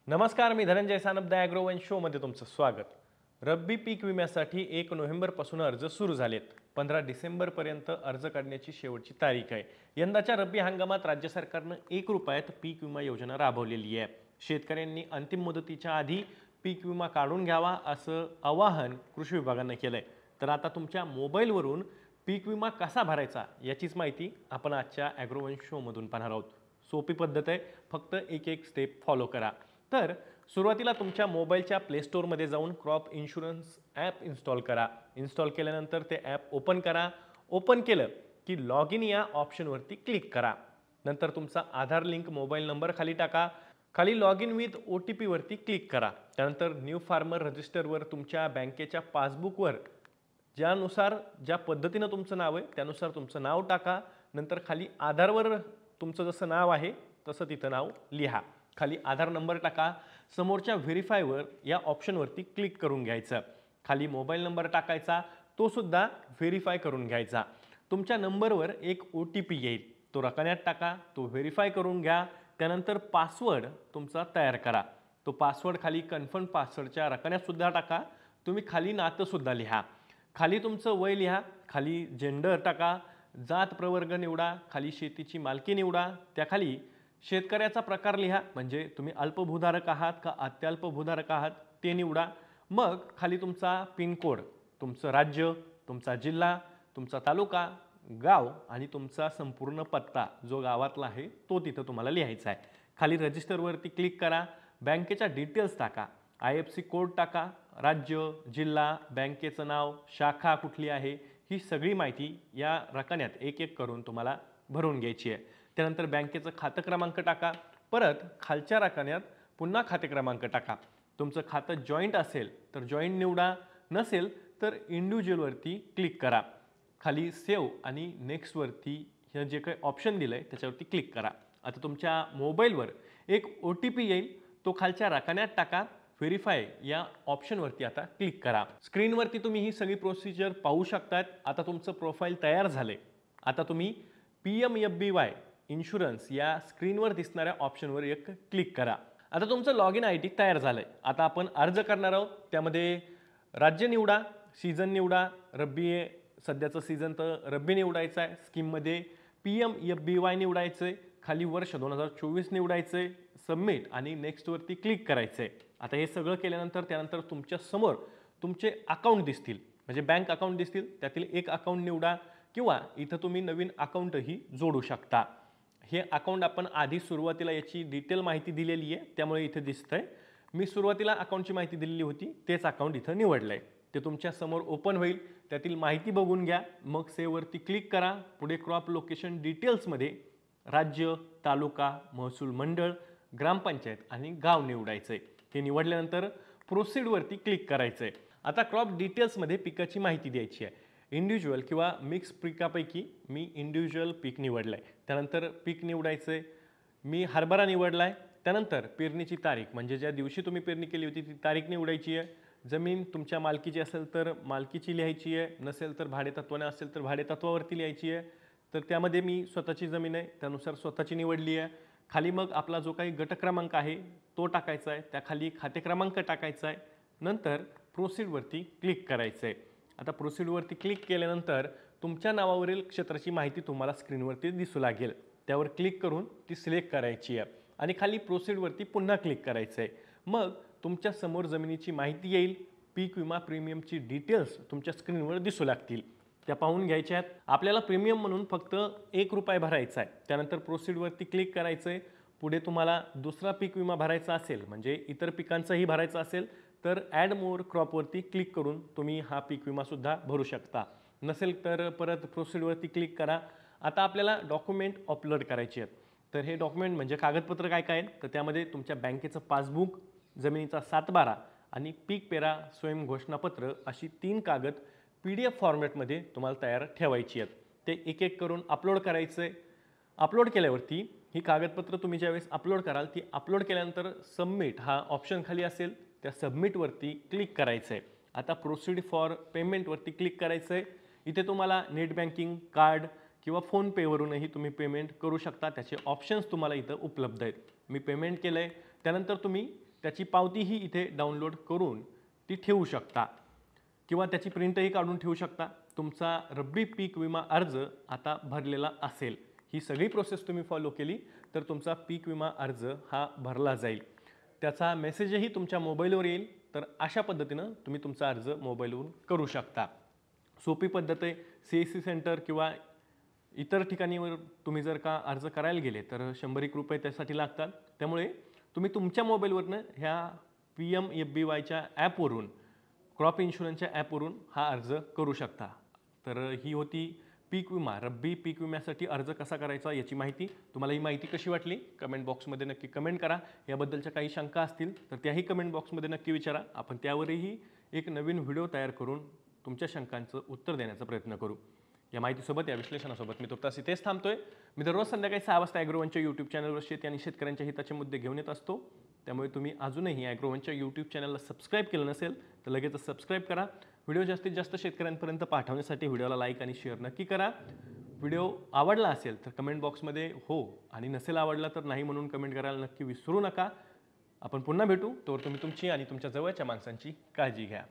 नमस्कार, मी धनंजय सानप द ॲग्रोवन शोमध्ये तुमचं स्वागत. रब्बी पीक विम्यासाठी 1 नोव्हेंबरपासून अर्ज सुरू झालेत. 15 डिसेंबरपर्यंत अर्ज काढण्याची शेवटची तारीख आहे. यंदाच्या रब्बी हंगामात राज्य सरकारनं 1 रुपयात पीक विमा योजना राबवलेली आहे. शेतकऱ्यांनी अंतिम मुदतीच्या आधी पीक विमा काढून घ्यावा असं आवाहन कृषी विभागानं केलंय. तर आता तुमच्या मोबाईलवरून पीक विमा कसा भरायचा याचीच माहिती आपण आजच्या ॲग्रोवन शोमधून पाहणार आहोत. सोपी पद्धत आहे, फक्त एक एक स्टेप फॉलो करा. तर सुरुवातीला तुमच्या मोबाईलच्या प्ले स्टोअरमध्ये जाऊन क्रॉप इन्शुरन्स ॲप इन्स्टॉल करा. इन्स्टॉल केल्यानंतर ते ॲप ओपन करा. ओपन केलं की लॉग इन या ऑप्शनवरती क्लिक करा. नंतर तुमचा आधार लिंक मोबाईल नंबर खाली टाका. खाली लॉग इन विथ OTP वरती क्लिक करा. त्यानंतर न्यू फार्मर रजिस्टरवर तुमच्या बँकेच्या पासबुकवर ज्या पद्धतीनं तुमचं नाव आहे त्यानुसार तुमचं नाव टाका. नंतर खाली आधारवर तुमचं जसं नाव आहे तसं तिथं नाव लिहा. खाली आधार नंबर टाका. समोरच्या व्हेरीफायवर या ऑप्शनवरती क्लिक करून घ्यायचं. खाली मोबाईल नंबर टाकायचा, तो सुद्धा व्हेरीफाय करून घ्यायचा. तुमच्या नंबरवर एक OTP येईल, तो रकान्यात टाका, तो व्हेरीफाय करून घ्या. त्यानंतर पासवर्ड तुमचा तयार करा. तो पासवर्ड खाली कन्फर्म पासवर्डच्या रकान्यात सुद्धा टाका. तुम्ही खाली नातं सुद्धा लिहा. खाली तुमचं वय लिहा. खाली जेंडर टाका. जात प्रवर्ग निवडा. खाली शेतीची मालकी निवडा. त्याखाली शेतकऱ्याचा प्रकार लिहा, म्हणजे तुम्ही अल्पभूधारक आहात का अत्यल्पभूधारक आहात ते निवडा. मग खाली तुमचा पिनकोड, तुमचं राज्य, तुमचा जिल्हा, तुमचा तालुका, गाव आणि तुमचा संपूर्ण पत्ता जो गावातला आहे तो तिथं तुम्हाला लिहायचा आहे. खाली रजिस्टरवरती क्लिक करा. बँकेच्या डिटेल्स टाका. IFSC कोड टाका. राज्य, जिल्हा, बँकेचं नाव, शाखा कुठली आहे, ही सगळी माहिती या रकान्यात एक एक करून तुम्हाला भरून घ्यायची आहे. त्यानंतर बँकेचं खातं क्रमांक टाका. परत खालच्या रकान्यात पुन्हा खाते क्रमांक टाका. तुमचं खातं जॉईंट असेल तर जॉईंट निवडा, नसेल तर इंडिव्हिज्युअलवरती क्लिक करा. खाली सेव्ह आणि नेक्स्टवरती हे जे काही ऑप्शन दिलं आहे त्याच्यावरती क्लिक करा. आता तुमच्या मोबाईलवर एक OTP येईल, तो खालच्या रकान्यात टाका. व्हेरीफाय या ऑप्शनवरती आता क्लिक करा. स्क्रीनवरती तुम्ही ही सगळी प्रोसिजर पाहू शकतात. आता तुमचं प्रोफाईल तयार झालंय. आता तुम्ही PMFBY इन्शुरन्स या स्क्रीनवर दिसणाऱ्या ऑप्शनवर एक क्लिक करा. आता तुमचं लॉग इन ID तयार झालंय. आता आपण अर्ज करणार आहोत. त्यामध्ये राज्य निवडा, सीझन निवडा. रब्बी आहे सध्याचं सीझन, तर रब्बी निवडायचं आहे. स्कीममध्ये PMFBY निवडायचं आहे. खाली वर्ष 2024 निवडायचं आहे. सबमिट आणि नेक्स्टवरती क्लिक करायचं आहे. आता हे सगळं केल्यानंतर त्यानंतर तुमच्या समोर तुमचे अकाउंट दिसतील, म्हणजे बँक अकाउंट दिसतील. त्यातील एक अकाउंट निवडा किंवा इथं तुम्ही नवीन अकाउंटही जोडू शकता. हे अकाउंट आपण आधी सुरुवातीला याची डिटेल माहिती दिलेली आहे, त्यामुळे इथे दिसतंय. मी सुरुवातीला अकाउंटची माहिती दिलेली होती, तेच अकाउंट इथं निवडलंय. ते तुमच्या समोर ओपन होईल. त्यातील माहिती बघून घ्या. मग सेव्हवरती क्लिक करा. पुढे क्रॉप लोकेशन डिटेल्समध्ये राज्य, तालुका, महसूल मंडळ, ग्रामपंचायत आणि गाव निवडायचंय. हे निवडल्यानंतर प्रोसीडवरती क्लिक करायचंय. आता क्रॉप डिटेल्समध्ये पिकाची माहिती द्यायची आहे. इंडिव्हिज्युअल किंवा मिक्स पिकापैकी मी इंडिव्हिज्युअल पीक निवडलं आहे. त्यानंतर पीक निवडायचं आहे. मी हरभरा निवडला आहे. त्यानंतर पेरणीची तारीख, म्हणजे ज्या दिवशी तुम्ही पेरणी केली होती ती तारीख निवडायची आहे. जमीन तुमच्या मालकीची असेल तर मालकीची लिहायची आहे, नसेल तर भाडेतत्त्वाने असेल तर भाडेतत्त्वावरती लिहायची आहे. तर त्यामध्ये मी स्वतःची जमीन आहे त्यानुसार स्वतःची निवडली आहे. खाली मग आपला जो काही गट क्रमांक आहे तो टाकायचा आहे. त्याखाली खाते क्रमांक टाकायचा आहे. नंतर प्रोसीडवरती क्लिक करायचं आहे. आता प्रोसीडवरती क्लिक केल्यानंतर तुमच्या नावावरील क्षेत्राची माहिती तुम्हाला स्क्रीनवरती दिसू लागेल. त्यावर क्लिक करून ती सिलेक्ट करायची आहे आणि खाली प्रोसीडवरती पुन्हा क्लिक करायचं आहे. मग तुमच्या समोर जमिनीची माहिती येईल. पीक विमा प्रीमियमची डिटेल्स तुमच्या स्क्रीनवर दिसू लागतील. त्या पाहून घ्यायच्या आहेत. आपल्याला प्रीमियम म्हणून फक्त 1 रुपया भरायचा आहे. त्यानंतर प्रोसीडवरती क्लिक करायचं आहे. पुढे तुम्हाला दुसरा पीक विमा भरायचा असेल, म्हणजे इतर पिकांचाही भरायचा असेल तर ॲड मोर क्रॉपवरती क्लिक करून तुम्ही हा पीक विमासुद्धा भरू शकता. नसेल तर परत प्रोसीडवरती क्लिक करा. आता आपल्याला डॉक्युमेंट अपलोड करायचे आहेत. तर हे डॉक्युमेंट म्हणजे कागदपत्र काय काय आहेत, तर त्यामध्ये तुमच्या बँकेचं पासबुक, जमिनीचा सातबारा आणि पीक पेरा स्वयं घोषणापत्र अशी 3 कागद PDF फॉर्मॅटमध्ये तुम्हाला तयार ठेवायची आहेत. ते एक एक करून अपलोड करायचं आहे. अपलोड केल्यावरती ही कागदपत्र तुम्ही ज्यावेळेस अपलोड कराल ती अपलोड केल्यानंतर सबमिट हा ऑप्शन खाली असेल, त्या सबमिटवरती क्लिक करायचं आहे. आता प्रोसीड फॉर पेमेंटवरती क्लिक करायचं आहे. इथे तुम्हाला नेट बँकिंग, कार्ड किंवा फोनपेवरूनही तुम्ही पेमेंट करू शकता. त्याचे ऑप्शन्स तुम्हाला इथं उपलब्ध आहेत. मी पेमेंट केलं आहे. त्यानंतर तुम्ही त्याची पावतीही इथे डाउनलोड करून ती ठेवू शकता किंवा त्याची प्रिंटही काढून ठेवू शकता. तुमचा रब्बी पीक विमा अर्ज आता भरलेला असेल. ही सगळी प्रोसेस तुम्ही फॉलो केली तर तुमचा पीक विमा अर्ज हा भरला जाईल. त्याचा मेसेजही तुमच्या मोबाईलवर येईल. तर अशा पद्धतीनं तुम्ही तुमचा अर्ज मोबाईलवरून करू शकता. सोपी पद्धत आहे. CSC सेंटर किंवा इतर ठिकाणीवर तुम्ही जर का अर्ज करायला गेले तर 100 रुपये त्यासाठी लागतात. त्यामुळे तुम्ही तुमच्या मोबाईलवरनं ह्या PMFBYच्या ॲपवरून, क्रॉप इन्शुरन्सच्या ॲपवरून हा अर्ज करू शकता. तर ही होती पीक विमा, रब्बी पीक विम्यासाठी अर्ज कसा करायचा याची माहिती. तुम्हाला ही माहिती कशी वाटली कमेंट बॉक्समध्ये नक्की कमेंट करा. याबद्दलच्या काही शंका असतील तर त्याही कमेंट बॉक्समध्ये नक्की विचारा. आपण त्यावरही एक नवीन व्हिडिओ तयार करून तुमच्या शंकांचं उत्तर देण्याचा प्रयत्न करू. या माहितीसोबत, या विश्लेषणासोबत मी तुर्तास इथेच थांबतोय. मी दररोज संध्याकाळी 6 वाजता ॲग्रोवनच्या यूट्यूब चॅनलवर शेती आणि शेतकऱ्यांच्या हिताचे मुद्दे घेऊन येत असतो. त्यामुळे तुम्ही अजूनही ॲग्रोवनच्या यूट्यूब चॅनलला सबस्क्राईब केलं नसेल तर लगेचच सबस्क्राईब करा. व्हिडिओ जास्तीत जास्त शेतकऱ्यांपर्यंत पाठवण्यासाठी व्हिडिओला लाईक आणि शेअर नक्की करा. व्हिडिओ आवडला असेल तर कमेंट बॉक्समध्ये हो आणि नसेल आवडला तर नाही म्हणून कमेंट करायला नक्की विसरू नका. आपण पुन्हा भेटू. तोवर तुम्ही तुमची आणि तुमच्या जवळच्या माणसांची काळजी घ्या.